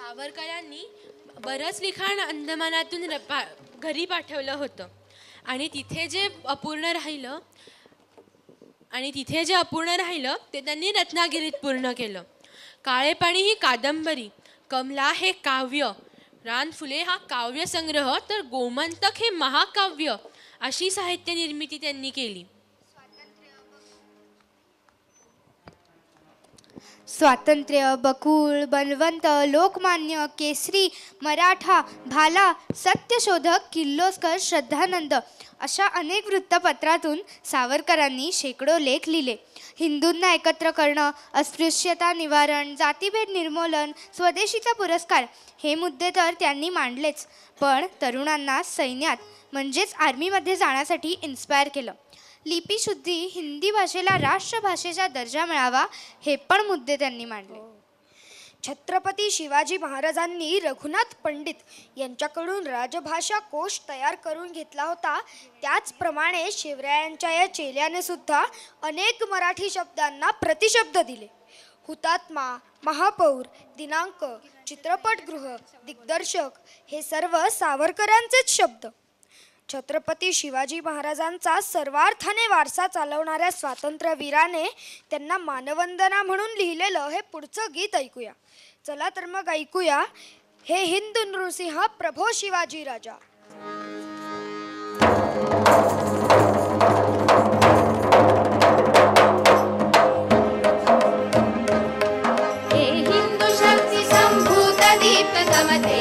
सावरकरांनी बरंच लिखाण अंदमानातून घरी पाठवलं होतं आणि तिथे जे अपूर्ण राहिलं ते त्यांनी रत्नागिरीत पूर्ण केलं. काळे पाणी ही कादंबरी, कमला हे काव्य, रानफुले हा काव्यसंग्रह, तर गोमंतक हे महाकाव्य अशी साहित्य निर्मिती त्यांनी केली. स्वातंत्र्य, बकुळ, बलवंत, लोकमान्य, केसरी, मराठा, भाला, सत्यशोधक, किर्लोस्कर, श्रद्धानंद अशा अनेक वृत्तपत्रातून सावरकरांनी शेकडो लेख लिहिले. हिंदूंना एकत्र करणं, अस्पृश्यता निवारण, जातीभेद निर्मूलन, स्वदेशीचा पुरस्कार हे मुद्दे तर त्यांनी मांडलेच, पण तरुणांना सैन्यात म्हणजेच आर्मीमध्ये जाण्यासाठी इन्स्पायर केलं. लिपीशुद्धी, हिंदी भाषेला राष्ट्रभाषेचा दर्जा मिळावा हे पण मुद्दे त्यांनी मांडले. छत्रपती शिवाजी महाराजांनी रघुनाथ पंडित यांच्याकडून राजभाषा कोश तयार करून घेतला होता. त्याचप्रमाणे शिवरायांच्या या चेल्याने सुद्धा अनेक मराठी शब्दांना प्रतिशब्द दिले. हुतात्मा, महापौर, दिनांक, चित्रपटगृह, दिग्दर्शक हे सर्व सावरकरांचेच शब्द. छत्रपती शिवाजी महाराजांचा सर्वार्थाने वारसा चालवणाऱ्या स्वातंत्र्यवीराने त्यांना मानवंदना म्हणून लिहिलेलं हे पुढचं गीत ऐकूया. चला तर मग ऐकूया हे हिंद नृसिंह प्रभो शिवाजी राजा. हे हिंदू शक्ती संभूत दीप्तमते